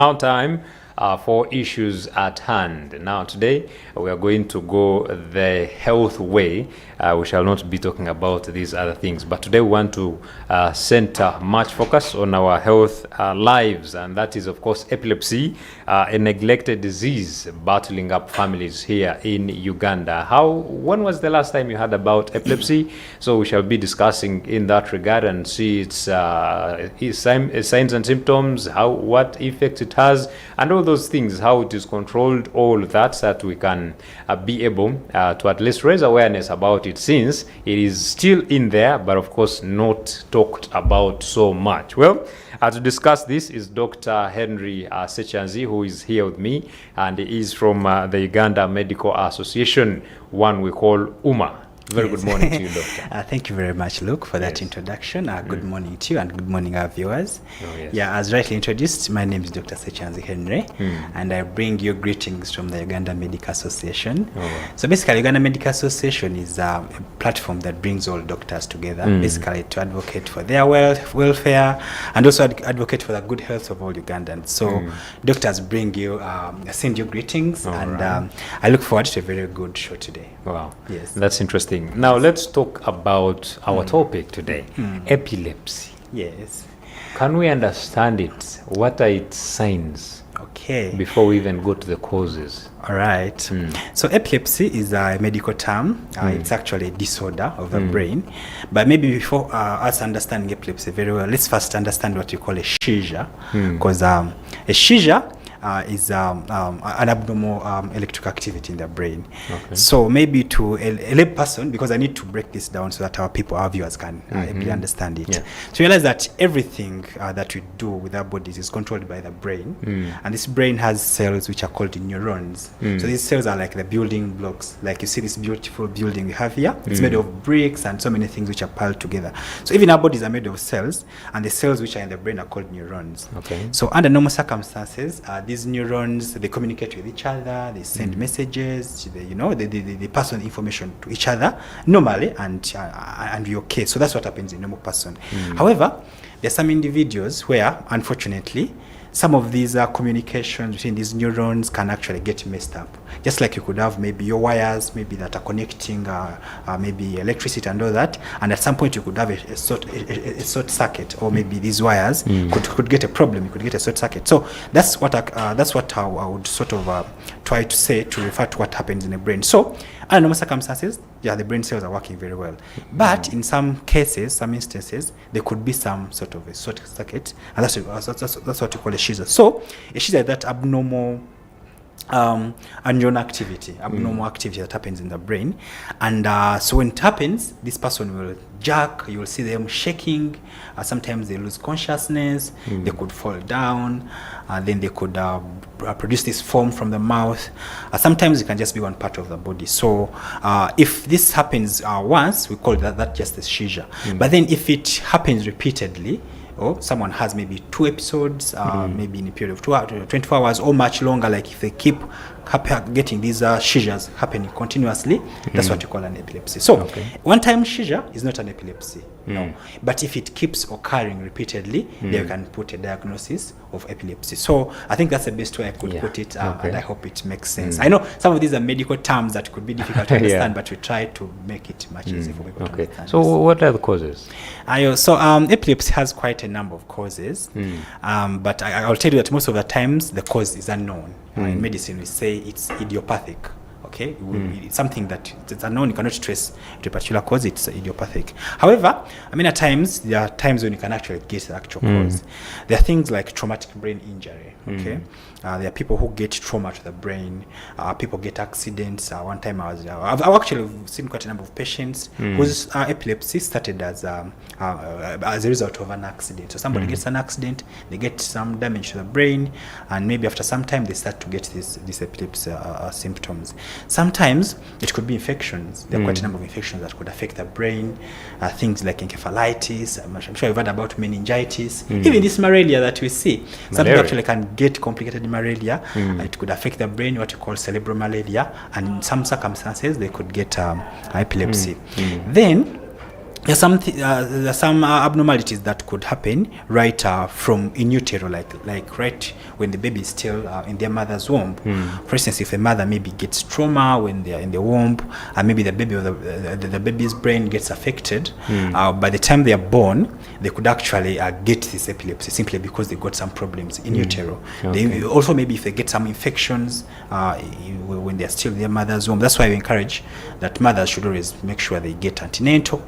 Now time for issues at hand. Now today we are going to go the health way. We shall not be talking about these other things, but today we want to center much focus on our health lives, and that is of course epilepsy, a neglected disease battling up families here in Uganda. When was the last time you heard about epilepsy? So we shall be discussing in that regard and see its signs and symptoms, what effects it has, and all those things, how it is controlled, all that, so that we can be able to at least raise awareness about it, since it is still in there, but of course not talked about so much. Well, to discuss this is Dr. Henry Ssekyanzi, who is here with me, and he is from the Uganda Medical Association, one we call UMA. Very good morning to you, Doctor. Thank you very much, Luke, for that introduction. Good morning to you, and good morning, our viewers. Yeah, as rightly introduced, my name is Dr. Ssekyanzi Henry, and I bring you greetings from the Uganda Medical Association. So basically, Uganda Medical Association is a platform that brings all doctors together, basically to advocate for their welfare, and also advocate for the good health of all Ugandans. So doctors send you greetings, and I look forward to a very good show today. Wow. Yes. That's interesting. Now let's talk about our topic today, epilepsy. Yes. Can we understand it? What are its signs? Okay. Before we even go to the causes. All right. So epilepsy is a medical term. It's actually a disorder of the brain. But maybe before us understanding epilepsy very well, let's first understand what you call a seizure. Because a seizure is an abnormal electrical activity in the brain. Okay. So maybe to a lay person, because I need to break this down so that our viewers can able understand it. Yeah. So realize that everything that we do with our bodies is controlled by the brain, and this brain has cells which are called neurons. So these cells are like the building blocks. Like you see this beautiful building we have here, it's made of bricks and so many things which are piled together. So even our bodies are made of cells, and the cells which are in the brain are called neurons. Okay. So under normal circumstances, these neurons, they communicate with each other, they send messages, they pass on information to each other normally, and we're okay. So that's what happens in a normal person. However, there are some individuals where, unfortunately, some of these communications between these neurons can actually get messed up. Just like you could have maybe your wires, maybe that are connecting maybe electricity and all that, and at some point you could have a short circuit, or maybe these wires could get a problem. You could get a short circuit. So that's what I would sort of try to say to refer to what happens in the brain. So under normal circumstances, the brain cells are working very well. But in some cases, some instances, there could be some sort of a short circuit, and that's what you call a seizure. So a seizure is that abnormal neuron activity, abnormal activity that happens in the brain. And so when it happens, this person will jerk, you will see them shaking, sometimes they lose consciousness, they could fall down, then they could produce this foam from the mouth. Sometimes it can just be one part of the body. So if this happens once, we call that just a seizure. But then if it happens repeatedly, or someone has maybe 2 episodes, maybe in a period of 24 hours or much longer, like if they keep getting these seizures happening continuously, that's what you call an epilepsy. So one-time seizure is not an epilepsy, no. But if it keeps occurring repeatedly, then you can put a diagnosis of epilepsy. So I think that's the best way I could put it, and I hope it makes sense. I know some of these are medical terms that could be difficult to understand, but we try to make it much easier for people to understand. So what are the causes? So epilepsy has quite a number of causes, but I'll tell you that most of the times the cause is unknown. In medicine, we say it's idiopathic. Okay, it's something that it's unknown, you cannot trace to a particular cause, it's idiopathic. However, at times, there are times when you can actually guess the actual cause. There are things like traumatic brain injury, okay? There are people who get trauma to the brain, people get accidents. One time I've actually seen quite a number of patients whose epilepsy started as a result of an accident. So somebody gets an accident, they get some damage to the brain, and maybe after some time they start to get these epilepsy symptoms. Sometimes it could be infections. There are quite a number of infections that could affect the brain, things like encephalitis. I'm sure you've heard about meningitis, even this malaria that we see. Some people actually can get complicated malaria. It could affect the brain, what you call cerebral malaria, and in some circumstances they could get epilepsy. Then there's some abnormalities that could happen right from in utero, like right when the baby is still in their mother's womb. For instance, if a mother maybe gets trauma when they are in the womb, and maybe the baby or the baby's brain gets affected, by the time they are born, they could actually get this epilepsy simply because they got some problems in utero. Okay. They also, maybe if they get some infections when they are still in their mother's womb. That's why we encourage that mothers should always make sure they get antenatal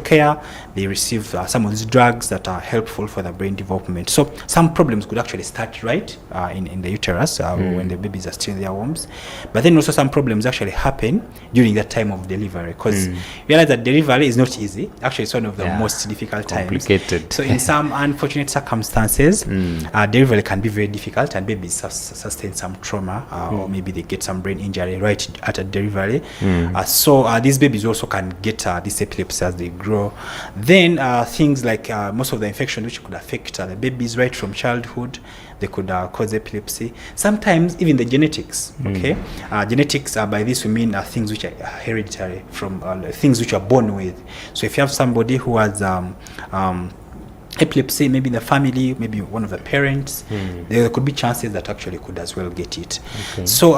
care. They receive some of these drugs that are helpful for the brain development. So some problems could actually start right in the uterus when the babies are still in their wombs. But then also some problems actually happen during that time of delivery, because realize that delivery is not easy. Actually, it's one of the most difficult Complicated. times. So in some unfortunate circumstances, delivery can be very difficult, and babies sustain some trauma, or maybe they get some brain injury right at a delivery. So these babies also can get this epilepsy as they grow. Then things like most of the infections which could affect the babies right from childhood, they could cause epilepsy. Sometimes even the genetics. Genetics, by this we mean things which are hereditary, from things which are born with. So if you have somebody who has epilepsy, maybe in the family, maybe one of the parents, there could be chances that actually could as well get it. So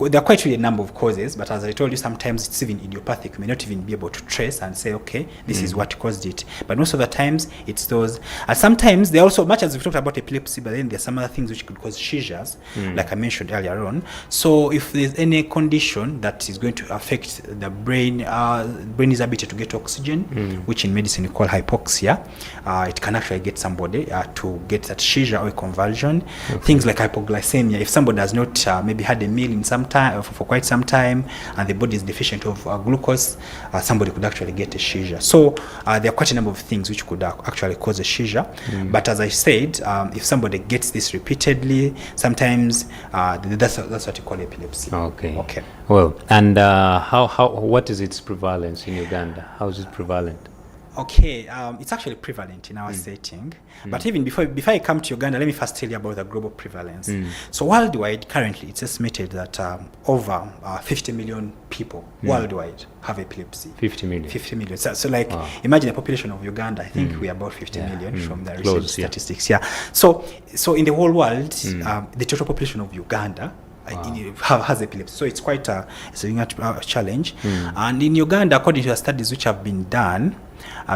there are quite really a number of causes, but as I told you, sometimes it's even idiopathic. You may not even be able to trace and say, okay, this is what caused it. But most of the times it's those. And sometimes they also, much as we've talked about epilepsy, but then there's some other things which could cause seizures, like I mentioned earlier on. So if there's any condition that is going to affect the brain's ability to get oxygen, which in medicine we call hypoxia, it can actually get somebody to get that seizure or a convulsion. Things like hypoglycemia. If somebody has not maybe had a meal in some time for quite some time, and the body is deficient of glucose, somebody could actually get a seizure. So there are quite a number of things which could actually cause a seizure. But as I said, if somebody gets this repeatedly, sometimes that's what you call epilepsy. Okay. Well, and what is its prevalence in Uganda? How is it prevalent? Okay, it's actually prevalent in our setting. But even before I come to Uganda, let me first tell you about the global prevalence. So worldwide, currently, it's estimated that over 50 million people worldwide have epilepsy. 50 million? 50 million. So like, imagine a population of Uganda. I think we are about 50 million from the recent statistics. So in the whole world, the total population of Uganda has epilepsy. So it's quite a challenge. And in Uganda, according to the studies which have been done,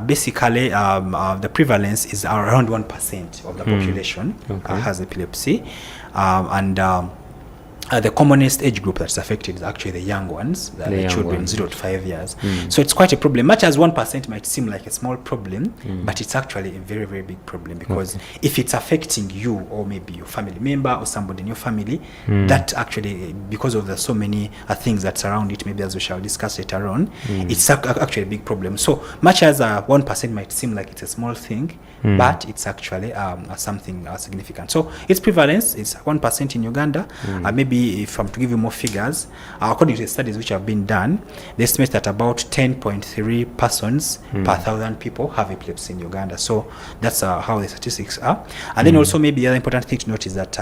basically the prevalence is around 1% of the population has epilepsy. The commonest age group that's affected is actually the young ones, the children 0 to 5 years. So it's quite a problem. Much as 1% might seem like a small problem, but it's actually a very, very big problem, because if it's affecting you or maybe your family member or somebody in your family, that actually, because of the so many things that surround it, maybe as we shall discuss later on, it's actually a big problem. So much as 1% might seem like it's a small thing, but it's actually something significant. So its prevalence is 1% in Uganda. Maybe if I'm to give you more figures, according to the studies which have been done, they estimate that about 10.3 persons per 1,000 people have epilepsy in Uganda. So that's how the statistics are. And then also maybe the other important thing to note is that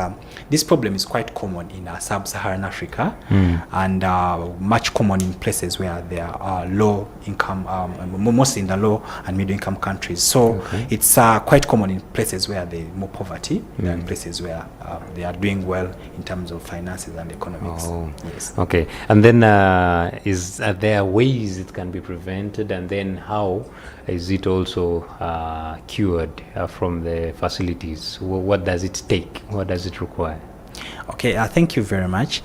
this problem is quite common in sub-Saharan Africa, and much common in places where there are low income, mostly in the low and middle income countries. So it's quite common in places where there is more poverty than places where they are doing well in terms of finances and economics. Yes. Okay. And then are there ways it can be prevented, and then how is it also cured from the facilities? What does it take? What does it require? Okay, thank you very much.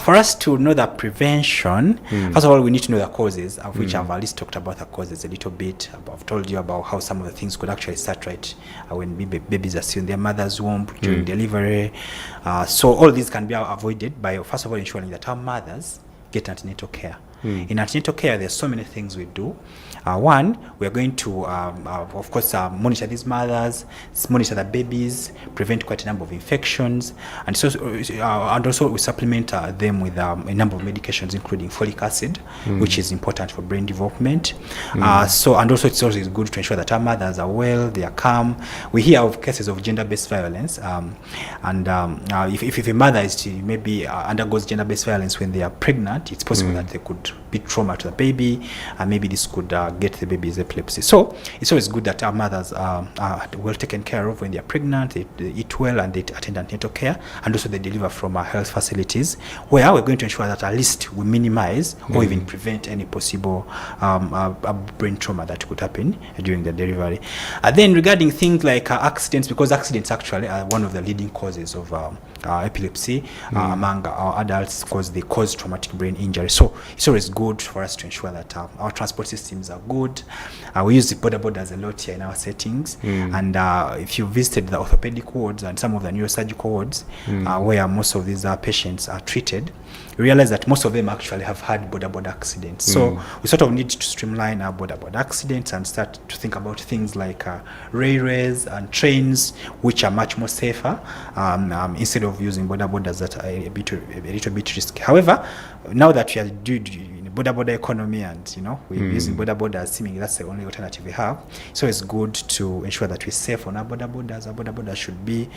For us to know the prevention, first of all, we need to know the causes, of which I've at least talked about the causes a little bit. I've told you about how some of the things could actually start right when babies are still in their mother's womb during delivery. So all these can be avoided by, first of all, ensuring that our mothers get antenatal care. In antenatal care, there's so many things we do. One, we are going to, of course, monitor these mothers, monitor the babies, prevent quite a number of infections, and also we supplement them with a number of medications, including folic acid, which is important for brain development. And also it's always good to ensure that our mothers are well, they are calm. We hear of cases of gender-based violence, if a mother is maybe undergoes gender-based violence when they are pregnant, it's possible that they could be trauma to the baby, and maybe this could get the baby's epilepsy. So it's always good that our mothers are well taken care of when they are pregnant, they eat well, and they attend antenatal care, and also they deliver from our health facilities, where we're going to ensure that at least we minimize or even prevent any possible brain trauma that could happen during the delivery. Then regarding things like accidents, because accidents actually are one of the leading causes of epilepsy among our adults, because they cause traumatic brain injury. So it's always good for us to ensure that our transport systems are good. We use the borders a lot here in our settings, and if you visited the orthopedic wards and some of the neurosurgical wards where most of these patients are treated, you realize that most of them actually have had border accidents. So we sort of need to streamline our border accidents and start to think about things like railways and trains, which are much more safer, instead of using borders that are a little bit risky. However, now that we are doing border economy, and we're using borders, seemingly that's the only alternative we have, so it's good to ensure that we're safe on our borders. Our borders should be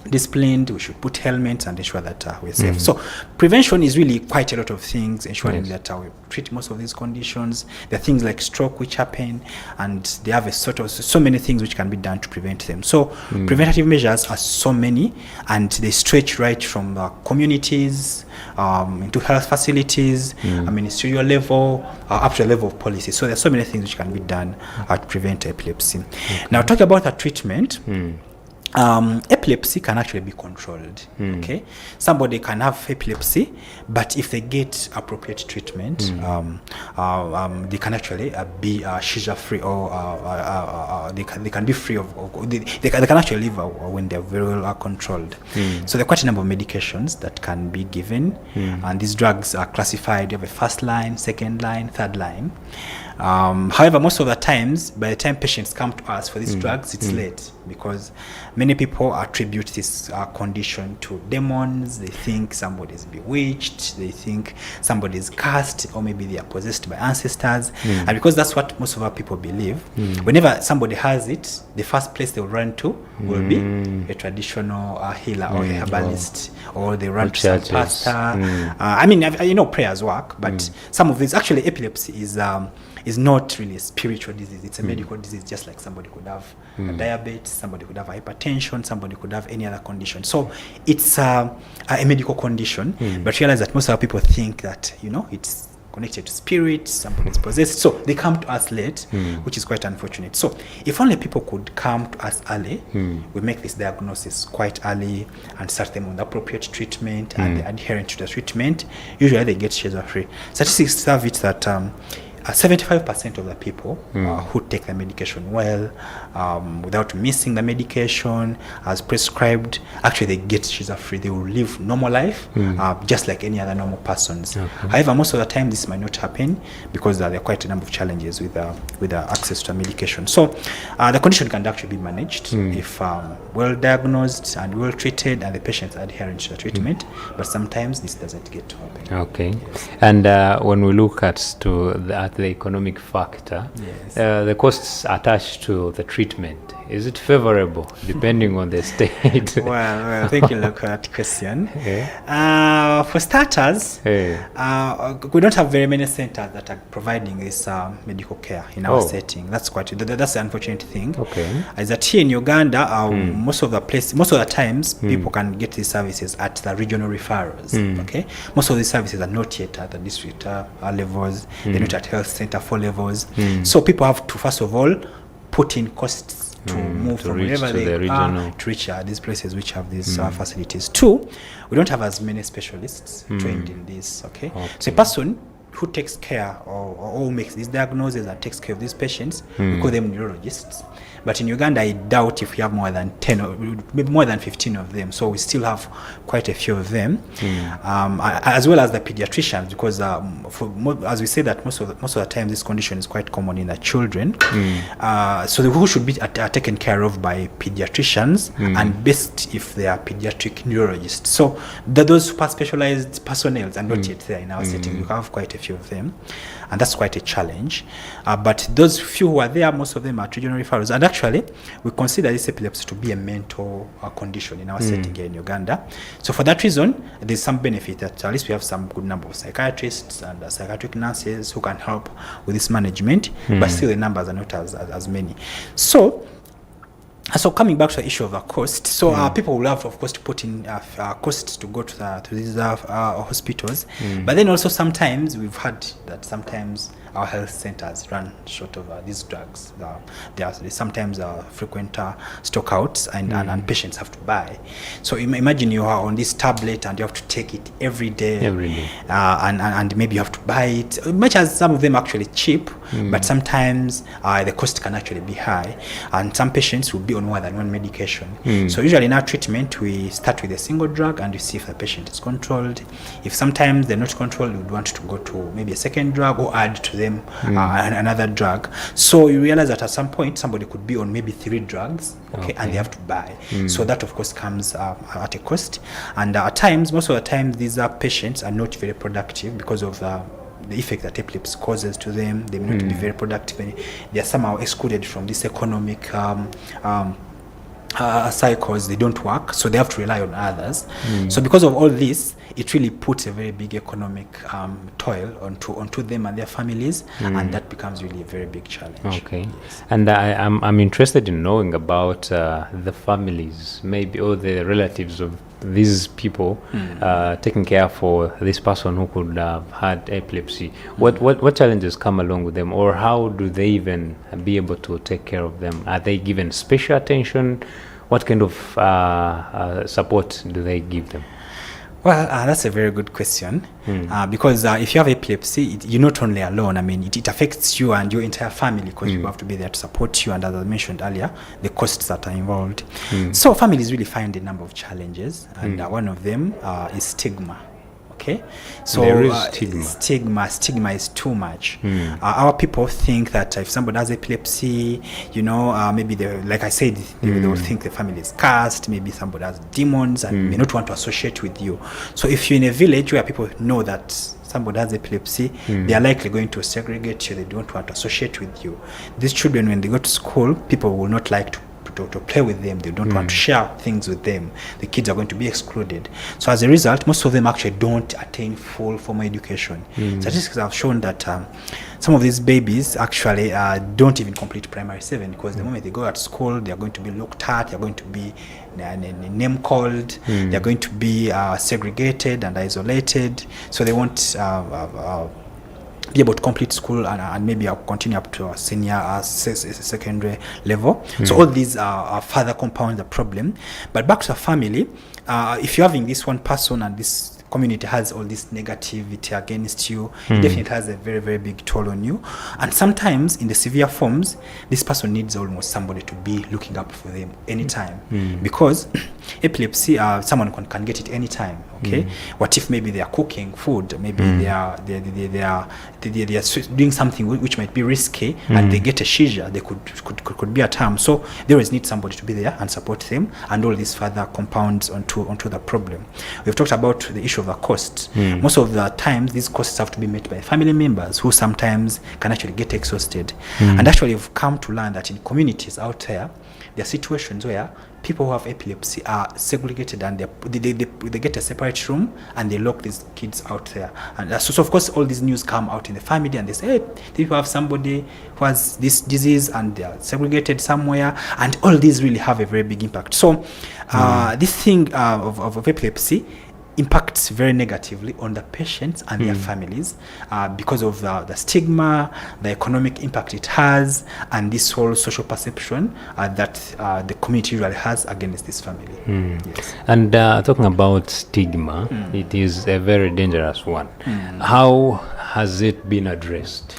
disciplined. We should put helmets and ensure that we're safe. So prevention is really quite a lot of things, ensuring that we treat most of these conditions. There are things like stroke which happen, and they have so many things which can be done to prevent them. So preventative measures are so many, and they stretch right from communities into health facilities, ministerial level, up to the level of policy. So there are so many things which can be done to prevent epilepsy. Now, talking about the treatment, epilepsy can actually be controlled. Okay, somebody can have epilepsy, but if they get appropriate treatment, they can actually be seizure free, or they can be free of they can actually live when they're very well controlled. So there are quite a number of medications that can be given, and these drugs are classified. You have a first line, second line, third line. However, most of the times, by the time patients come to us for these drugs, it's late, because many people attribute this condition to demons. They think somebody's bewitched, they think somebody's cursed, or maybe they are possessed by ancestors. And because that's what most of our people believe, whenever somebody has it, the first place they'll run to will be a traditional healer or a herbalist, or they run to some pastor. I mean, prayers work, but some of these, actually, epilepsy is not really a spiritual disease. It's a medical disease, just like somebody could have diabetes, somebody could have hypertension, somebody could have any other condition. So it's a medical condition, but realize that most of our people think that, it's connected to spirits, somebody's possessed. So they come to us late, which is quite unfortunate. So if only people could come to us early, we make this diagnosis quite early and start them on the appropriate treatment, and they're adherent to the treatment, usually they get seizure free. Statistics have it that 75% of the people who take the medication well, without missing the medication as prescribed, actually they get seizure free. They will live normal life, just like any other normal persons. However, most of the time this might not happen, because there are quite a number of challenges with access to medication. So the condition can actually be managed if well diagnosed and well treated, and the patients are adherent to the treatment. But sometimes this doesn't get to happen. Okay. And when we look at the economic factor, the costs attached to the treatment, is it favorable depending on the state? well, thank you, Luke, for that question. For starters, we don't have very many centers that are providing this medical care in our setting. That's the unfortunate thing. Is that here in Uganda, most of the times people can get these services at the regional referrals. Okay, most of these services are not yet at the district levels. They're not at health center 4 levels. So people have to, first of all, put in costs to move from wherever they are to reach these places which have these facilities. 2, we don't have as many specialists trained in this. So a person who takes care or makes these diagnoses and takes care of these patients, we call them neurologists. But in Uganda, I doubt if we have more than 10 or maybe more than 15 of them. So we still have quite a few of them, as well as the pediatricians, because as we say that most of the time this condition is quite common in the children. So who should be taken care of by pediatricians, and best if they are pediatric neurologists. So those super specialized personnel are not yet there in our setting. We have quite a few of them, and that's quite a challenge. But those few who are there, most of them are regional referrals, and actually we consider this epilepsy to be a mental condition in our setting here in Uganda. So for that reason, there's some benefit that at least we have some good number of psychiatrists and psychiatric nurses who can help with this management, but still the numbers are not as many. So coming back to the issue of the cost, people will have, of course, to put in costs to go to these hospitals, but then also sometimes we've heard that sometimes our health centers run short of these drugs. There are sometimes frequent stockouts, and patients have to buy. So imagine you are on this tablet and you have to take it every day. And maybe you have to buy it, much as some of them are actually cheap, but sometimes the cost can actually be high, and some patients will be on more than one medication. So usually in our treatment, we start with a single drug and we see if the patient is controlled. If sometimes they're not controlled, we would want to go to maybe a second drug or add to them another drug. So you realize that at some point somebody could be on maybe 3 drugs, and they have to buy. So that of course comes at a cost, and at times, most of the time, these patients are not very productive because of the effect that epilepsy causes to them. They may not be very productive. They are somehow excluded from this economic cycles. They don't work, so they have to rely on others. So because of all this, it really puts a very big economic toil onto them and their families, and that becomes really a very big challenge. Okay. And I'm interested in knowing about the families, maybe, or the relatives of these people taking care for this person who could have had epilepsy. What challenges come along with them, or how do they even be able to take care of them? Are they given special attention? What kind of support do they give them? Well, that's a very good question, because if you have epilepsy, you're not only alone. I mean, it affects you and your entire family, because you have to be there to support you, and as I mentioned earlier, the costs that are involved. So families really find a number of challenges, and one of them is stigma. Okay, so there is stigma is too much. Our people think that if somebody has epilepsy, maybe like I said, they will think the family is cursed. Maybe somebody has demons and may not want to associate with you. So if you're in a village where people know that somebody has epilepsy, they are likely going to segregate you. They don't want to associate with you. These children, when they go to school, people will not like to play with them. They don't want to share things with them. The kids are going to be excluded. So as a result, most of them actually don't attain full formal education. Statistics have shown that some of these babies actually don't even complete primary 7, because the moment they go at school, they are going to be looked at, they are going to be name called, they are going to be segregated and isolated. So they won't be able to complete school and maybe continue up to a senior secondary level. So all these are further compound the problem. But back to the family, if you're having this one person and this community has all this negativity against you, it definitely has a very, very big toll on you. And sometimes in the severe forms, this person needs almost somebody to be looking up for them anytime, because epilepsy, someone can get it anytime. Okay, what if maybe they are cooking food, maybe they are doing something which might be risky, and they get a seizure, they could be at harm. So they always need somebody to be there and support them, and all this further compounds onto the problem. We've talked about the issue of the costs. Most of the times, these costs have to be met by family members, who sometimes can actually get exhausted. And actually, we've come to learn that in communities out there, there are situations where people who have epilepsy are segregated, and they get a separate room and they lock these kids out there. And so of course all these news come out in the family, and they say, hey, people have somebody who has this disease and they are segregated somewhere, and all these really have a very big impact. So this thing of epilepsy impacts very negatively on the patients and their families, because of the stigma, the economic impact it has, and this whole social perception that the community usually has against this family. Yes. And talking about stigma, it is a very dangerous one. How has it been addressed?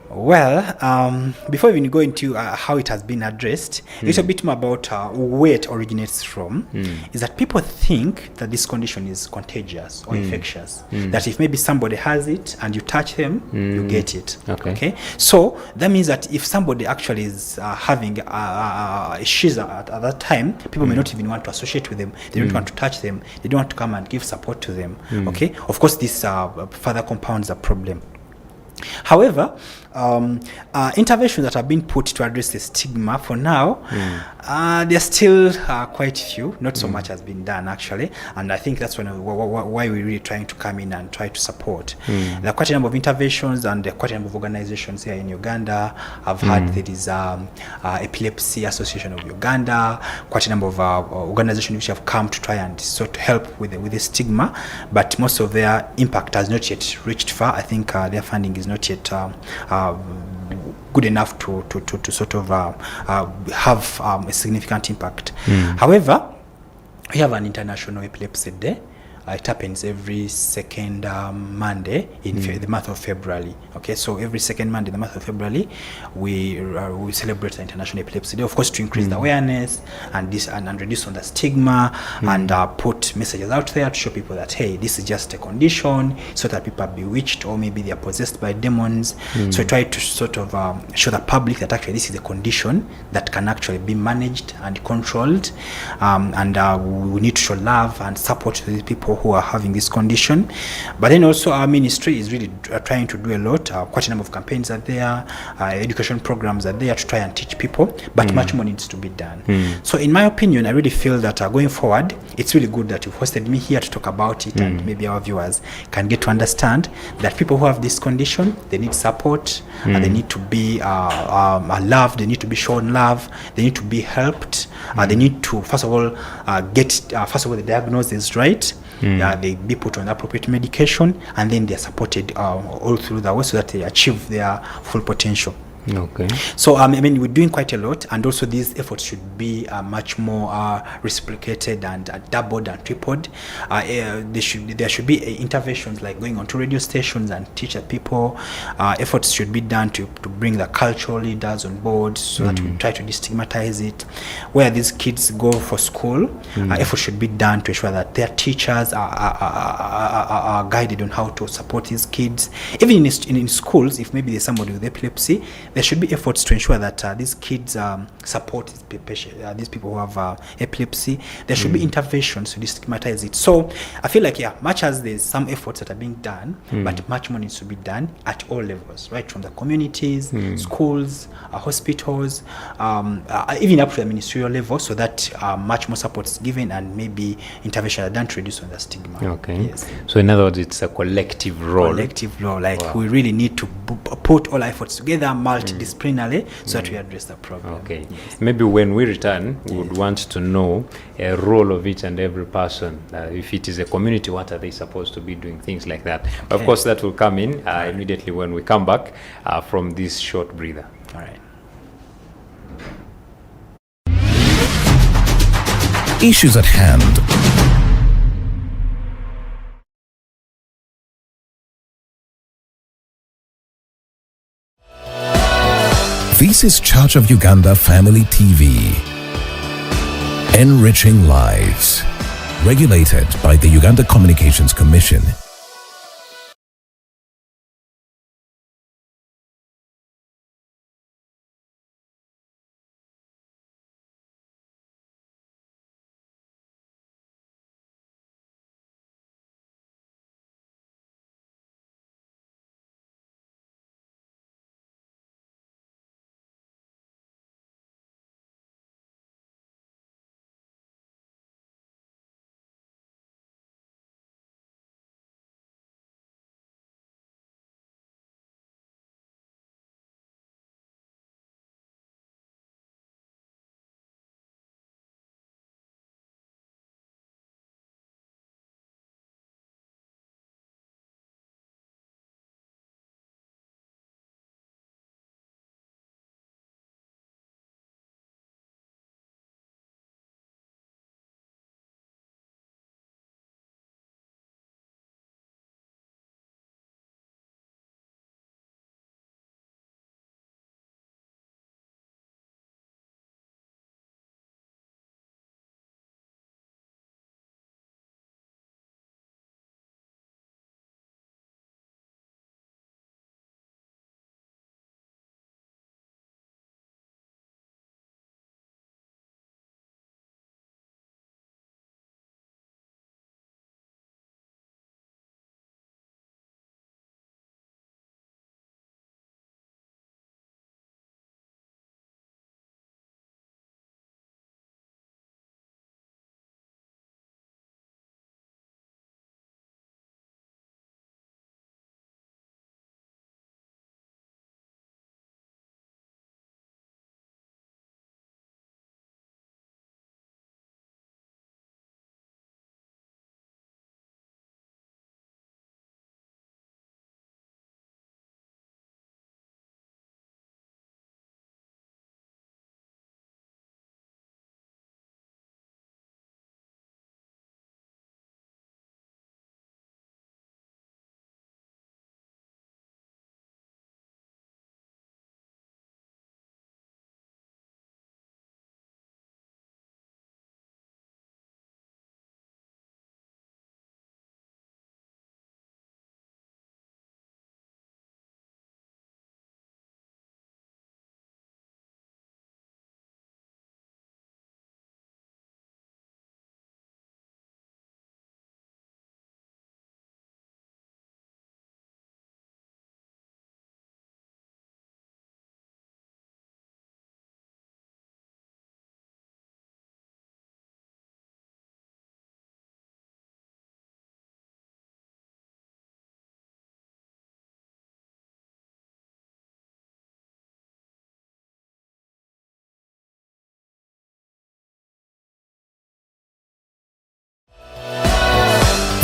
Well, before we even go into how it has been addressed, a little bit more about where it originates from, is that people think that this condition is contagious or infectious. That if maybe somebody has it and you touch them, you get it. Okay. So that means that if somebody actually is having a seizure at that time, people may not even want to associate with them. They don't want to touch them. They don't want to come and give support to them. Okay. Of course, this further compounds the problem. However, interventions that have been put to address the stigma for now, there are still quite few. Not so much has been done actually, and I think that's why we're really trying to come in and try to support. There are quite a number of interventions and there are quite a number of organizations here in Uganda. I've heard there is Epilepsy Association of Uganda, quite a number of organizations which have come to try and sort of help with the stigma, but most of their impact has not yet reached far. I think their funding is not yet good enough to sort of have a significant impact. However, we have an International Epilepsy Day. It happens every second Monday in the month of February. Okay, so every second Monday in the month of February, we celebrate the International Epilepsy Day, of course, to increase the awareness and reduce on the stigma and put messages out there to show people that, hey, this is just a condition, so that people are bewitched or maybe they are possessed by demons. So we try to sort of show the public that actually this is a condition that can actually be managed and controlled, and we need to show love and support to these people who are having this condition. But then also our ministry is really trying to do a lot. Quite a number of campaigns are there, education programs are there to try and teach people, but much more needs to be done. So in my opinion, I really feel that going forward, it's really good that you've hosted me here to talk about it, and maybe our viewers can get to understand that people who have this condition, they need support, they need to be loved, they need to be shown love, they need to be helped, they need to first of all get the diagnosis right. They be put on appropriate medication, and then they're supported all through the way so that they achieve their full potential. Okay. So I mean, we're doing quite a lot, and also these efforts should be much more reciprocated and doubled and tripled. There should be interventions like going onto radio stations and teach the people. Efforts should be done to bring the cultural leaders on board so that we try to destigmatize it. Where these kids go for school, efforts should be done to ensure that their teachers are guided on how to support these kids. Even in schools, if maybe there's somebody with epilepsy, there should be efforts to ensure that these kids support these people who have epilepsy. There should be interventions to destigmatize it. So I feel like, much as there's some efforts that are being done, but much more needs to be done at all levels, right from the communities, schools, hospitals, even up to the ministerial level, so that much more support is given and maybe intervention are done to reduce on the stigma. Okay. Yes. So in other words, it's a collective role. We really need to put all our efforts together, multidisciplinarily, so that we address the problem. Okay. Yes. Maybe when we return, we would want to know a role of each and every person. If it is a community, what are they supposed to be doing? Things like that. Okay. Of course, that will come in immediately when we come back from this short breather. All right. Issues at hand. This is Church of Uganda Family TV. Enriching lives. Regulated by the Uganda Communications Commission.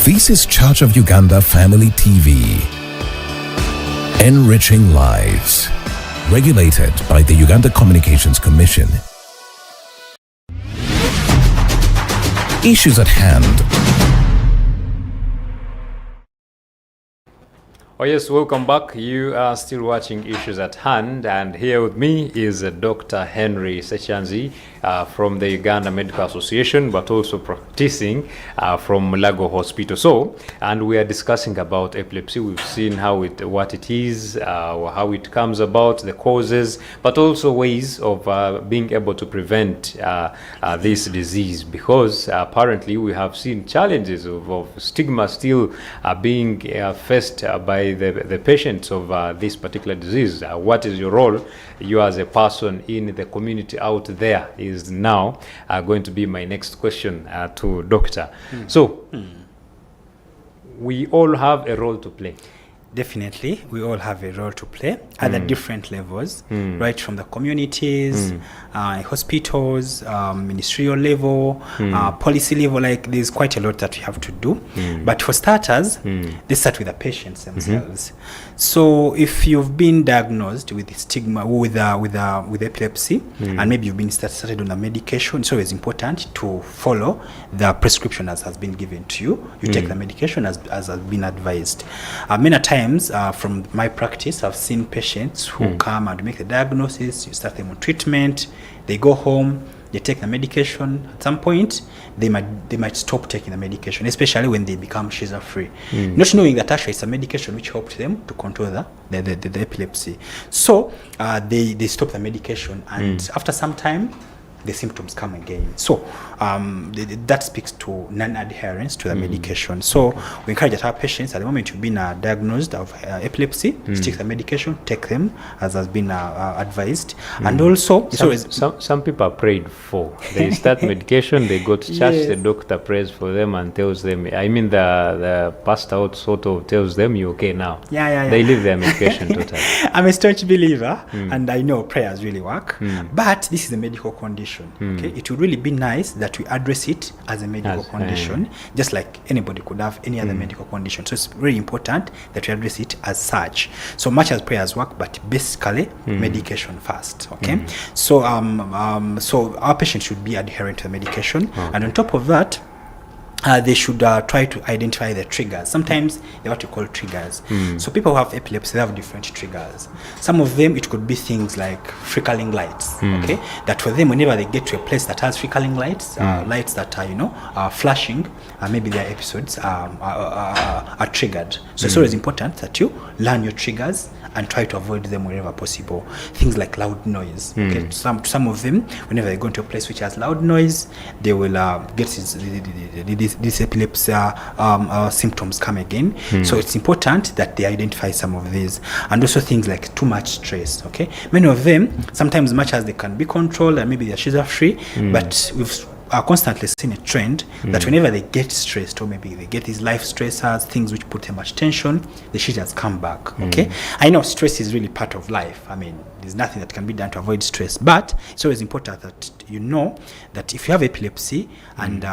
This is Church of Uganda Family TV. Enriching lives. Regulated by the Uganda Communications Commission. Issues at hand. Oh yes, welcome back. You are still watching Issues at Hand, and here with me is Dr. Henry Ssekyanzi from the Uganda Medical Association, but also practicing from Mulago Hospital. So, and we are discussing about epilepsy. We've seen what it is, how it comes about, the causes, but also ways of being able to prevent this disease, because apparently we have seen challenges of stigma still being faced by the patients of this particular disease. What is your role? You as a person in the community out there is now going to be my next question to Doctor. So, we all have a role to play. Definitely, we all have a role to play at the different levels, right from the communities, hospitals, ministerial level, policy level. Like, there's quite a lot that we have to do. But for starters, they start with the patients themselves. So if you've been diagnosed with stigma, with epilepsy, and maybe you've been started on a medication, it's always important to follow the prescription as has been given to you. You take the medication as has been advised. Many times, from my practice, I've seen patients who come and make the diagnosis. You start them on treatment. They go home. They take the medication. At some point, they might stop taking the medication, especially when they become seizure-free, not knowing that actually it's a medication which helped them to control the epilepsy. So they stop the medication, and after some time, the symptoms come again. So that speaks to non-adherence to the medication. So we encourage that our patients, at the moment you've been diagnosed of epilepsy, stick the medication, take them as has been advised. And also, some people are prayed for. They start medication, they go to church, the doctor prays for them and tells them, I mean the pastor out sort of tells them, you're okay now. They leave their medication totally. I'm a staunch believer, and I know prayers really work, but this is a medical condition. Okay, it would really be nice that we address it as a medical condition, just like anybody could have any other medical condition. So it's very important that we address it as such. So much as prayers work, but basically medication first. Okay, so so our patients should be adherent to the medication, and on top of that, they should try to identify the triggers. Sometimes they're what you call triggers. So people who have epilepsy, they have different triggers. Some of them, it could be things like flickering lights. Okay, that for them, whenever they get to a place that has flickering lights, lights that are flashing, maybe their episodes are triggered. So it's always important that you learn your triggers and try to avoid them wherever possible. Things like loud noise. Okay, some of them, whenever they go into a place which has loud noise, they will get this epilepsy symptoms come again. So it's important that they identify some of these, and also things like too much stress. Okay, many of them, sometimes much as they can be controlled and maybe they're seizure-free, but we've are constantly seeing a trend that whenever they get stressed, or maybe they get these life stressors, things which put them much tension, the seizures come back. Okay, I know stress is really part of life. I mean, there's nothing that can be done to avoid stress, but it's always important that you know that if you have epilepsy and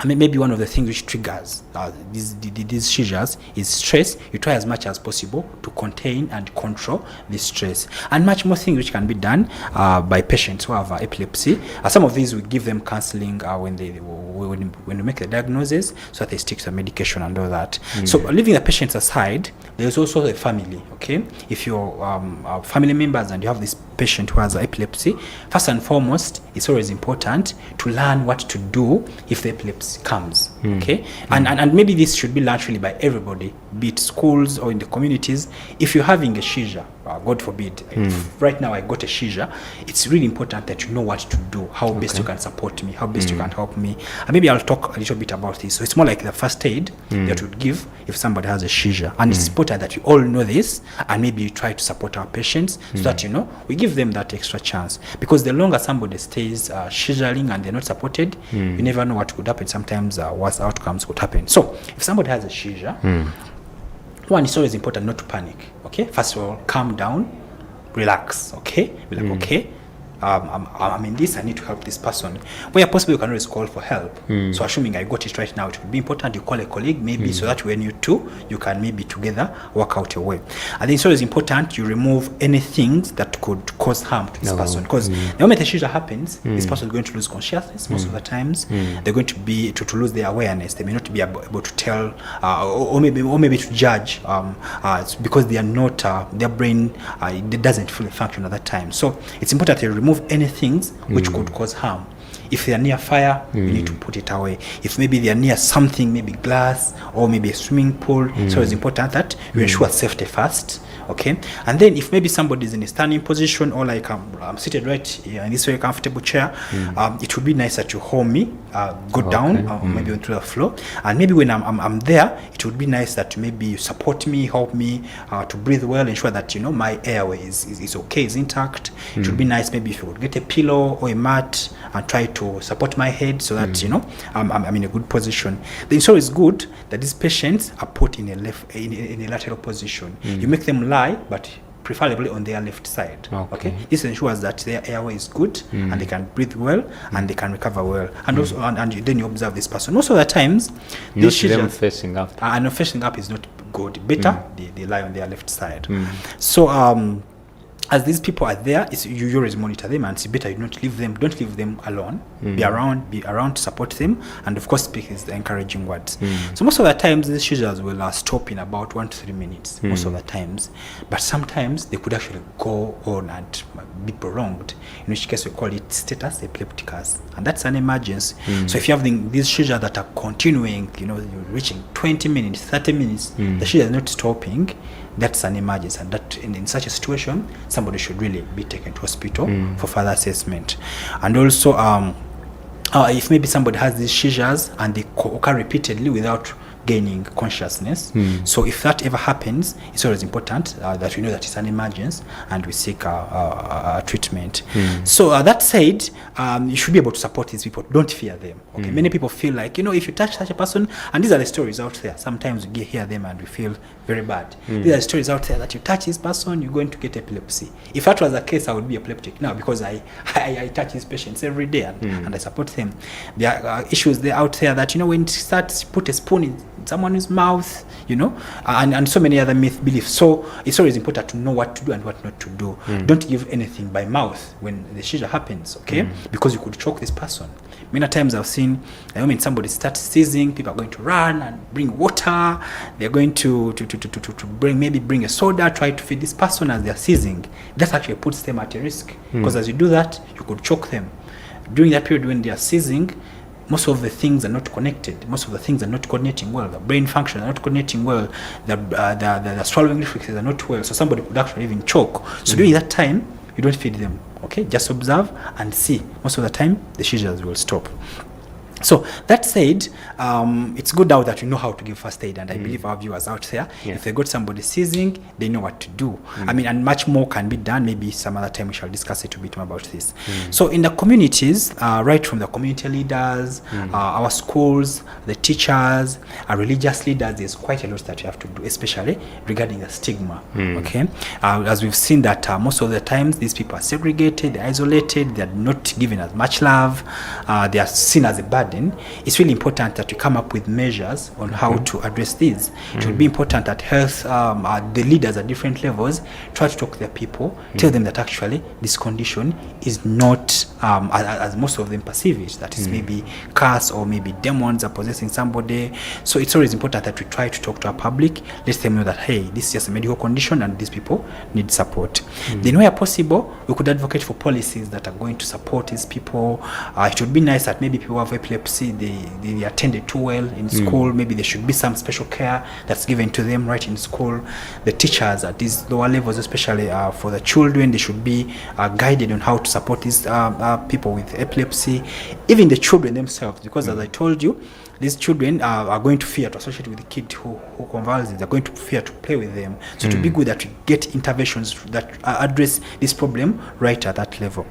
I mean, maybe one of the things which triggers these seizures is stress. You try as much as possible to contain and control this stress, and much more things which can be done by patients who have epilepsy. Some of these we give them counseling when we make the diagnosis, so that they stick to the medication and all that. So leaving the patients aside, there's also the family. Okay, if you're family members and you have this patient who has epilepsy, first and foremost, it's always important to learn what to do if the epilepsy comes. Okay, and maybe this should be learned really by everybody, be it schools or in the communities. If you're having a seizure, God forbid, if right now I got a seizure, it's really important that you know what to do, how best you can support me, how best you can help me. And maybe I'll talk a little bit about this. So it's more like the first aid that we would give if somebody has a seizure, and it's important that you all know this, and maybe you try to support our patients so that we give them that extra chance, because the longer somebody stays seizuring and they're not supported, you never know what could happen. Sometimes worse outcomes could happen. So if somebody has a seizure, one, it's always important not to panic. Okay, first of all, calm down, relax. Okay, be like, okay, I'm in this, I need to help this person. Where possible, you can always call for help. So assuming I got it right now, it would be important you call a colleague, maybe, so that when you two, you can maybe together work out your way. And then it's always important you remove anything that could cause harm to this person, because the moment a seizure happens, this person is going to lose consciousness most of the times. They're going to be to lose their awareness. They may not be able to tell, or maybe to judge, because they are not their brain it doesn't fully function at that time. So it's important to remove anything which could cause harm. If they are near fire, you need to put it away. If maybe they are near something, maybe glass or maybe a swimming pool, so it's important that you ensure safety first. Okay, and then if maybe somebody is in a standing position, or like I'm seated right here in this very comfortable chair, it would be nice that you hold me, go down, or maybe onto the floor, and maybe when I'm there, it would be nice that maybe you support me, help me to breathe well, ensure that my airway is okay, is intact. It would be nice maybe if you would get a pillow or a mat and try to support my head so that I'm in a good position. Then it's always good that these patients are put in a lateral position. You make them lie, but preferably on their left side. Okay. This ensures that their airway is good and they can breathe well and they can recover well. And also, and then you observe this person. Most of the times, these them facing up. And facing up is not good. Better they lie on their left side. So as these people are there, you always monitor them, and it's better you don't leave them alone. Be around to support them, and of course speak is the encouraging words. So most of the times these seizures will stop in about 1 to 3 minutes, most of the times, but sometimes they could actually go on and be prolonged, in which case we call it status epilepticus, and that's an emergency. So if you have these seizures that are continuing, you're reaching 20 minutes, 30 minutes, the seizure is not stopping, that's an emergency, and that in such a situation, somebody should really be taken to hospital for further assessment. And also, if maybe somebody has these seizures and they occur repeatedly without gaining consciousness, so if that ever happens, it's always important that we know that it's an emergency and we seek treatment. So that said, you should be able to support these people. Don't fear them. Okay, many people feel like if you touch such a person, and these are the stories out there. Sometimes we hear them and we feel very bad. These are the stories out there that you touch this person, you're going to get epilepsy. If that was the case, I would be epileptic now, because I touch these patients every day and I support them. There are issues there out there that when you start put a spoon in someone's mouth, and so many other myth beliefs. So it's always important to know what to do and what not to do. Don't give anything by mouth when the seizure happens, okay? Because you could choke this person. Many times I've seen when somebody starts seizing, people are going to run and bring water. They're going to bring a soda, try to feed this person as they're seizing. That actually puts them at a risk, because as you do that, you could choke them. During that period when they are seizing, most of the things are not connected. Most of the things are not coordinating well. The brain functions are not coordinating well. The swallowing reflexes are not well. So somebody could actually even choke. So during that time, you don't feed them. Okay, just observe and see. Most of the time, the seizures will stop. So that said, it's good now that you know how to give first aid, and I believe our viewers out there, if they got somebody seizing, they know what to do. And much more can be done. Maybe some other time we shall discuss it a bit more about this. So in the communities, right from the community leaders, our schools, the teachers, our religious leaders, there's quite a lot that you have to do, especially regarding the stigma. Okay, as we've seen that most of the times these people are segregated, they're isolated, they're not given as much love, they are seen as a burden. It's really important that we come up with measures on how to address these. It would be important that health, the leaders at different levels, try to talk to their people, tell them that actually this condition is not as most of them perceive it, that is maybe curse or maybe demons are possessing somebody. So it's always important that we try to talk to our public, let them know that, hey, this is just a medical condition and these people need support. Then where possible, we could advocate for policies that are going to support these people. It would be nice that maybe people have epilepsy, they attended too well in school. Maybe there should be some special care that's given to them right in school. The teachers at these lower levels, especially for the children, they should be guided on how to support these people with epilepsy. Even the children themselves, because as I told you, these children are going to fear to associate with the kid who convulses. They're going to fear to play with them. So it would be good that we get interventions that address this problem right at that level.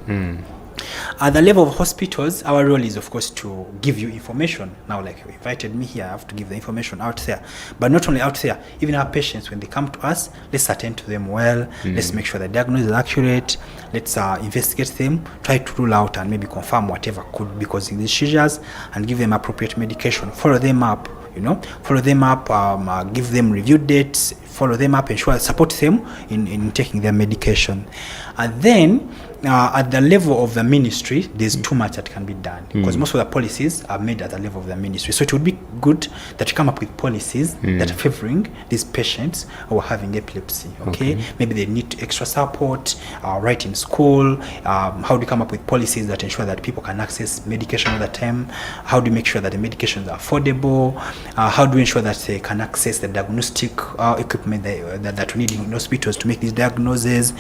At the level of hospitals, our role is, of course, to give you information. Now, like you invited me here, I have to give the information out there. But not only out there, even our patients, when they come to us, let's attend to them well. Let's make sure the diagnosis is accurate. Let's investigate them, try to rule out and maybe confirm whatever could be causing these seizures, and give them appropriate medication. Follow them up, follow them up, give them review dates, follow them up, ensure support them in taking their medication. And then at the level of the ministry, there's too much that can be done, because most of the policies are made at the level of the ministry. So it would be good that you come up with policies that are favoring these patients who are having epilepsy. Okay? Maybe they need extra support, right in school. How do you come up with policies that ensure that people can access medication all the time? How do you make sure that the medications are affordable? How do you ensure that they can access the diagnostic equipment that we need in hospitals to make these diagnoses?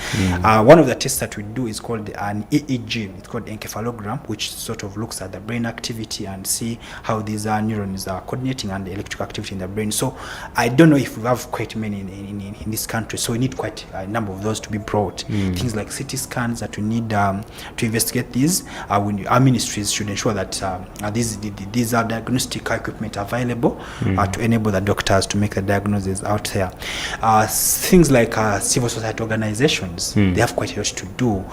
One of the tests that we do is called an EEG. It's called encephalogram, which sort of looks at the brain activity and see how these neurons are coordinating and the electrical activity in the brain. So I don't know if we have quite many in this country, so we need quite a number of those to be brought. Things like CT scans that we need to investigate these. Our ministries should ensure that these are diagnostic equipment available to enable the doctors to make the diagnosis out there. Things like civil society organizations, they have quite a lot to do,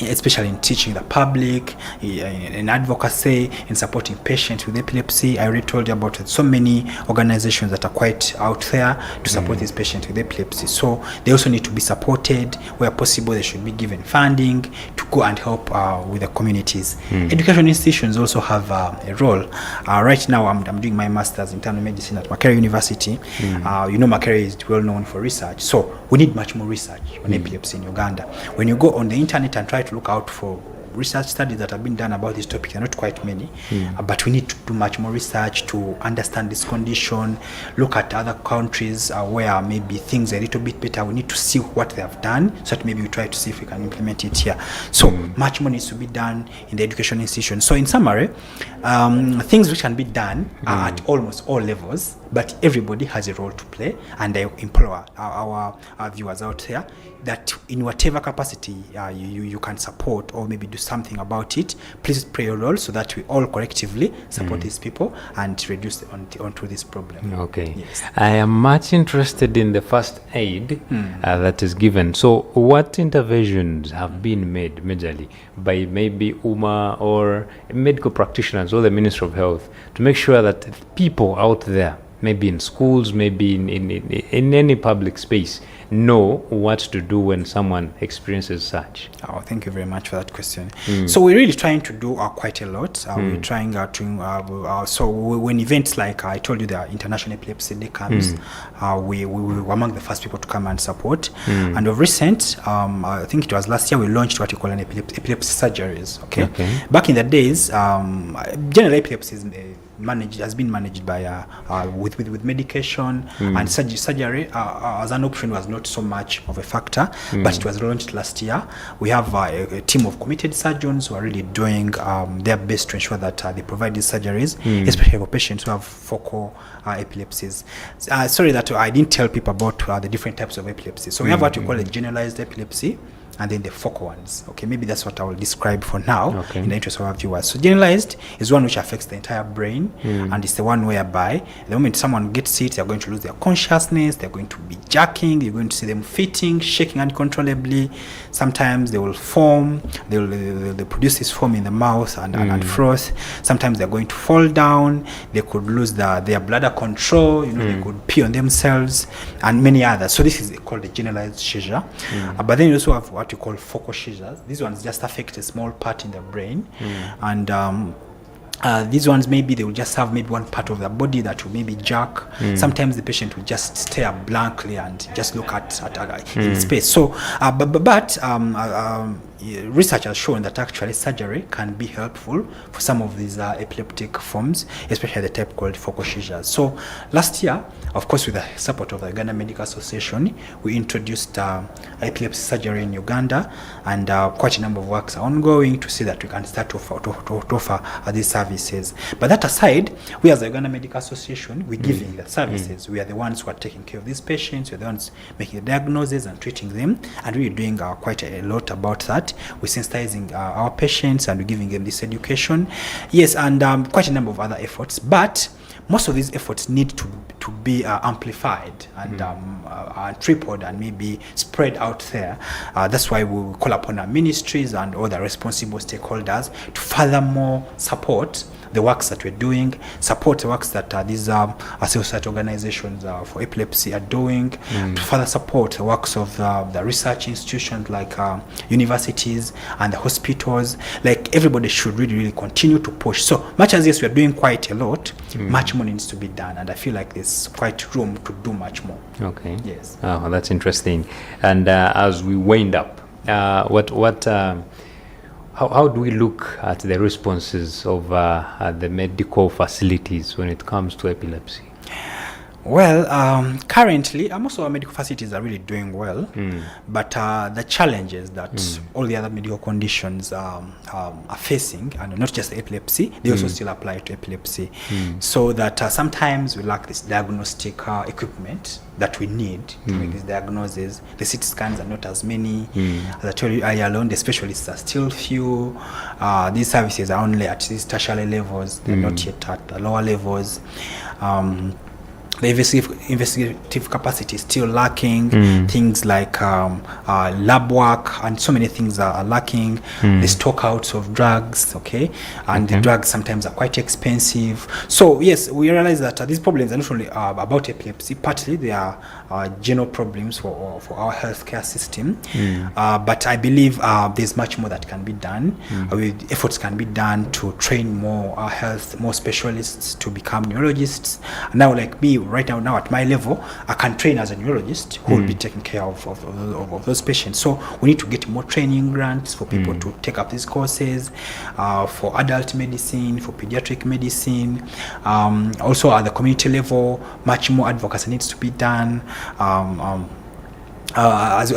especially in teaching the public, in advocacy, in supporting patients with epilepsy. I already told you about it. So many organizations that are quite out there to support these patients with epilepsy. So they also need to be supported. Where possible, they should be given funding to go and help with the communities. Education institutions also have a role. Right now, I'm doing my master's in internal medicine at Makerere University. Makerere is well known for research. So we need much more research on epilepsy in Uganda. When you go on the internet and try to look out for research studies that have been done about this topic, are not quite many, but we need to do much more research to understand this condition, look at other countries where maybe things are a little bit better. We need to see what they have done, so that maybe we try to see if we can implement it here. So much more needs to be done in the education institution. So in summary, things which can be done at almost all levels, but everybody has a role to play, and I implore our viewers out there that in whatever capacity you can support or maybe do something about it, please play your role so that we all collectively support these people and reduce onto this problem. Okay. Yes. I am much interested in the first aid that is given. So what interventions have been made majorly by maybe UMA or medical practitioners or the Ministry of Health to make sure that people out there, maybe in schools, maybe in any public space, know what to do when someone experiences such? Oh, thank you very much for that question. So we're really trying to do quite a lot. We're trying to so when events like I told you, the International Epilepsy Day comes, we were among the first people to come and support. And of recent, I think it was last year, we launched what we call an epilepsy surgeries. Okay. Back in the days, general epilepsy is has been managed by with medication, and surgery as an option was not so much of a factor, but it was launched last year. We have a team of committed surgeons who are really doing their best to ensure that they provide these surgeries, especially for patients who have focal epilepsies. Sorry that I didn't tell people about the different types of epilepsy. So we have what we call a generalized epilepsy, and then the focal ones. Okay, maybe that's what I will describe for now in the interest of our viewers. So generalized is one which affects the entire brain, and it's the one whereby the moment someone gets it, they're going to lose their consciousness, they're going to be jerking, you're going to see them fitting, shaking uncontrollably. Sometimes they will foam, they'll produce this foam in the mouth and froth. Sometimes they're going to fall down, they could lose their bladder control, they could pee on themselves, and many others. So this is called a generalized seizure. But then you also have what you call focal seizures. These ones just affect a small part in the brain, and these ones maybe they will just have maybe one part of the body that will maybe jerk. Sometimes the patient will just stare blankly and just look at in space. So but research has shown that actually surgery can be helpful for some of these epileptic forms, especially the type called focal seizures. So last year, of course, with the support of the Uganda Medical Association, we introduced epilepsy surgery in Uganda, and quite a number of works are ongoing to see that we can start to offer these services. But that aside, we as the Uganda Medical Association, we're giving the services. We are the ones who are taking care of these patients. We're the ones making the diagnosis and treating them, and we're doing quite a lot about that. that. We're sensitizing our patients and we're giving them this education. Yes, and quite a number of other efforts, but most of these efforts need to be amplified and tripled and maybe spread out there. That's why we call upon our ministries and all the responsible stakeholders to furthermore support the works that we're doing, support the works that these associate organizations for epilepsy are doing, to further support the works of the research institutions like universities and the hospitals. Like, everybody should really continue to push. So much as yes, we're doing quite a lot, much more needs to be done, and I feel like there's quite room to do much more. Okay. Yes. Oh, that's interesting. And as we wind up, how do we look at the responses of the medical facilities when it comes to epilepsy? Well, currently, most of our medical facilities are really doing well, but the challenges that all the other medical conditions are facing, and not just epilepsy, they also still apply to epilepsy. So that sometimes we lack this diagnostic equipment that we need to make these diagnoses. The CT scans are not as many. As I told you earlier on, the specialists are still few. These services are only at these tertiary levels. They're not yet at the lower levels. The investigative capacity is still lacking. Things like lab work and so many things are lacking. The stockouts of drugs, and the drugs sometimes are quite expensive. So yes, we realize that these problems are not only about epilepsy. Partly they are general problems for our healthcare system. But I believe there's much more that can be done. Efforts can be done to train more specialists to become neurologists. Now, like me, right now at my level, I can train as a neurologist who will be taking care of those patients. So we need to get more training grants for people to take up these courses, for adult medicine, for pediatric medicine. Also at the community level, much more advocacy needs to be done. As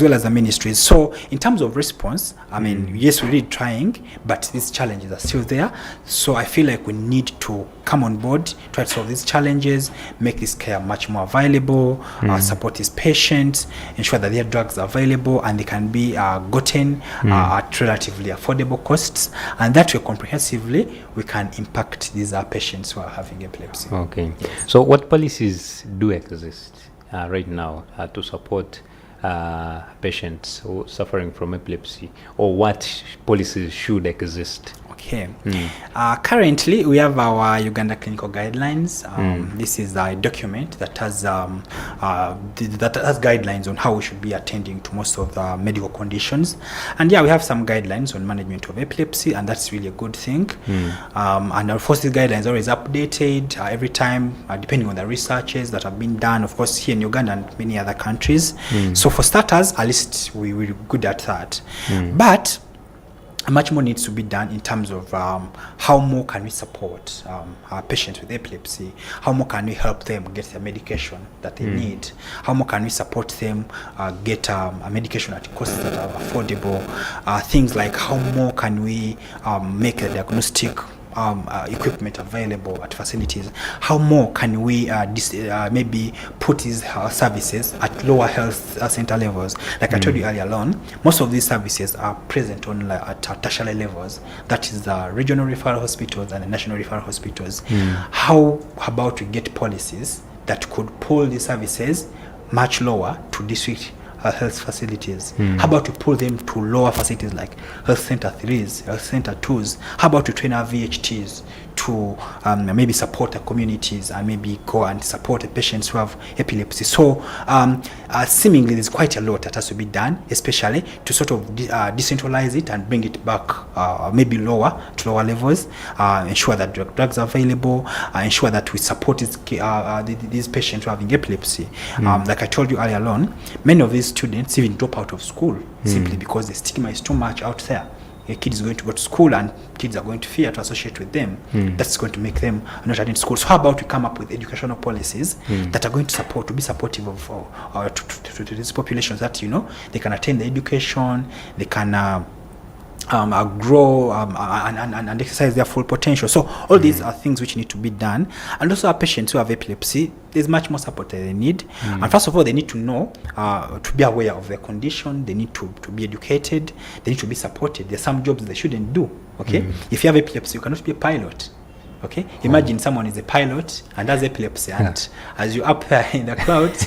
well as the ministries. So in terms of response, I mean, yes, we're really trying, but these challenges are still there. So I feel like we need to come on board, try to solve these challenges, make this care much more available, support these patients, ensure that their drugs are available and they can be gotten at relatively affordable costs. And that way, comprehensively, we can impact these patients who are having epilepsy. Okay. So what policies do exist right now to support patients who are suffering from epilepsy, or what policies should exist? Okay. Currently, we have our Uganda clinical guidelines. This is a document that has guidelines on how we should be attending to most of the medical conditions. And yeah, we have some guidelines on management of epilepsy, and that's really a good thing. And of course, these guidelines are always updated every time, depending on the researches that have been done, of course, here in Uganda and many other countries. So for starters, at least we're good at that. But much more needs to be done in terms of how more can we support our patients with epilepsy, how more can we help them get the medication that they need, how more can we support them get a medication at costs that are affordable, things like how more can we make the diagnostic equipment available at facilities, how more can we maybe put these services at lower health center levels. Like I told you earlier on, most of these services are present only at tertiary levels, that is the regional referral hospitals and the national referral hospitals. How about we get policies that could pull these services much lower to district health facilities? How about we pull them to lower facilities like health center 3s, health center 2s? How about we train our VHTs to maybe support the communities and maybe go and support the patients who have epilepsy? So seemingly there's quite a lot that has to be done, especially to sort of decentralize it and bring it back maybe lower to lower levels, ensure that drugs are available, ensure that we support these patients who are having epilepsy. Like I told you earlier on, many of these students even drop out of school simply because the stigma is too much out there. A kid is going to go to school and kids are going to fear to associate with them. That's going to make them not attend school. So how about we come up with educational policies that are going to be supportive of to these populations, that they can attend the education, they can grow and exercise their full potential. So all these are things which need to be done. And also our patients who have epilepsy, there's much more support that they need. And first of all, they need to know, to be aware of their condition. They need to be educated. They need to be supported. There's some jobs they shouldn't do. Okay, if you have epilepsy, you cannot be a pilot. Okay, imagine someone is a pilot and has epilepsy, and as you're up there in the clouds,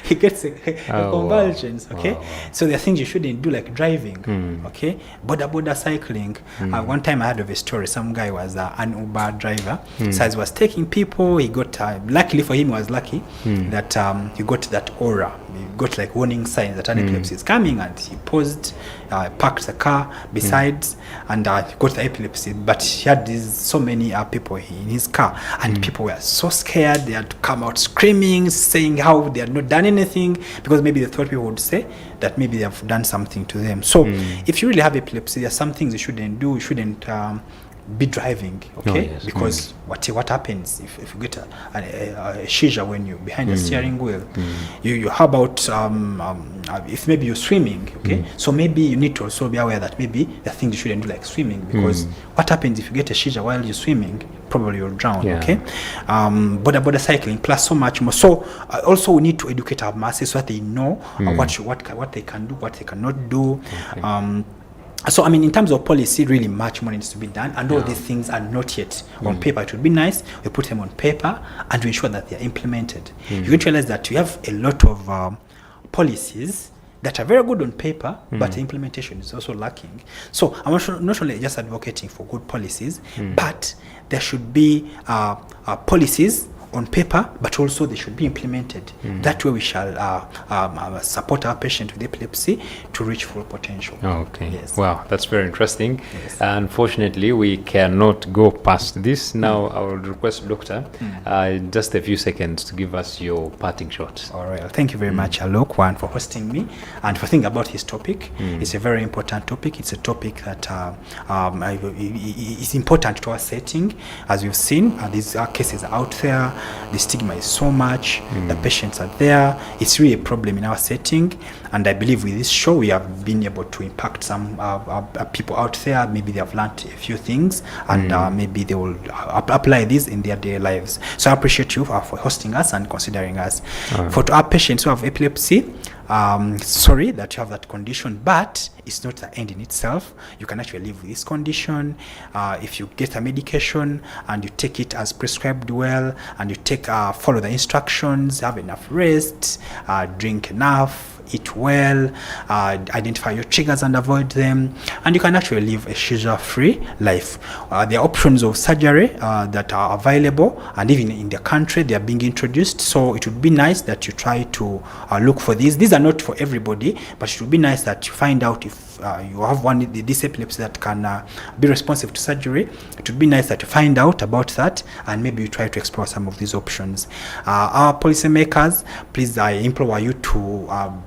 he gets a convulsions. Okay, so there are things you shouldn't do, like driving. Okay, border cycling. One time I heard of a story. Some guy was an Uber driver. So as he was taking people, he got luckily for him, he was lucky that he got that aura. He got like warning signs that an epilepsy is coming, and he paused, parked the car besides, and he got the epilepsy. But he had so many people in his car, and people were so scared. They had to come out screaming, saying how they had not done anything, because maybe they thought people would say that maybe they have done something to them. So if you really have epilepsy, there are some things you shouldn't do. You shouldn't be driving, okay? Because what happens if you get a seizure when you're behind the steering wheel? You how about if maybe you're swimming, okay? So maybe you need to also be aware that maybe there are things you shouldn't do, like swimming, because what happens if you get a seizure while you're swimming? Probably you'll drown. Okay, border cycling, plus so much more. So also we need to educate our masses so that they know what they can do, what they cannot do. So I mean, in terms of policy, really much more needs to be done, and all these things are not yet on paper. It would be nice we put them on paper and to ensure that they are implemented. You can realize that we have a lot of policies that are very good on paper, but the implementation is also lacking. So I'm not only just advocating for good policies, but there should be policies on paper, but also they should be implemented. That way we shall support our patient with epilepsy to reach full potential. Okay. Yes. Wow, that's very interesting. Yes. Unfortunately, we cannot go past this. Now I will request Doctor just a few seconds to give us your parting shot. All right. Thank you very much, Luke, for hosting me and for thinking about this topic. It's a very important topic. It's a topic that is important to our setting. As we've seen, these cases are out there. The stigma is so much, the patients are there. It's really a problem in our setting, and I believe with this show we have been able to impact some people out there. Maybe they have learned a few things, and maybe they will apply this in their daily lives. So I appreciate you for hosting us and considering us. For our patients who have epilepsy, sorry that you have that condition, but it's not the end in itself. You can actually live with this condition if you get a medication and you take it as prescribed well, and you follow the instructions, have enough rest, drink enough, eat well, identify your triggers and avoid them, and you can actually live a seizure-free life. There are options of surgery that are available, and even in the country they are being introduced. So it would be nice that you try to look for these. These are not for everybody, but it would be nice that you find out if you have this epilepsy that can be responsive to surgery. It would be nice that you find out about that, and maybe you try to explore some of these options. Our policymakers, please, I implore you to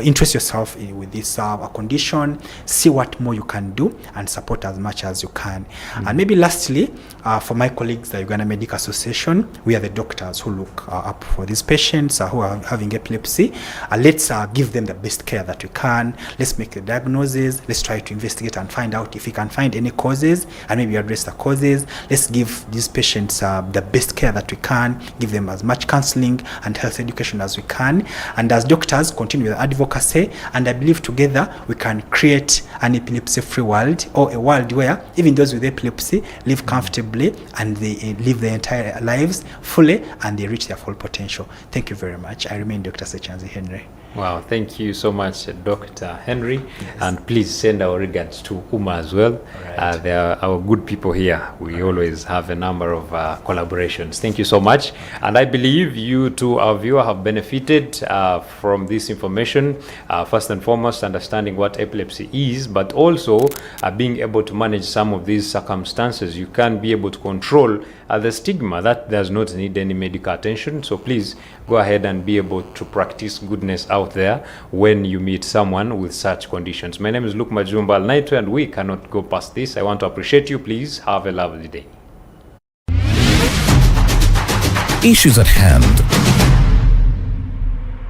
interest yourself with this condition, see what more you can do, and support as much as you can. And maybe lastly, for my colleagues, the Uganda Medical Association, we are the doctors who look up for these patients who are having epilepsy. Let's give them the best care that we can. Let's make the diagnosis. Let's try to investigate and find out if we can find any causes, and maybe address the causes. Let's give these patients the best care that we can, give them as much counseling and health education as we can, and as doctors continue with advocacy, and I believe together we can create an epilepsy-free world, or a world where even those with epilepsy live comfortably and they live their entire lives fully and they reach their full potential. Thank you very much. I remain Dr. Ssekyanzi Henry. Wow, thank you so much, Dr. Henry. Yes. And please send our regards to Uma as well. Right. They are our good people here. We always have a number of collaborations. Thank you so much. And I believe you too, our viewer, have benefited from this information. First and foremost, understanding what epilepsy is, but also being able to manage some of these circumstances. You can be able to control the stigma that does not need any medical attention. So please go ahead and be able to practice goodness out there when you meet someone with such conditions. My name is Luke Majumba, and we cannot go past this. I want to appreciate you. Please have a lovely day. Issues at hand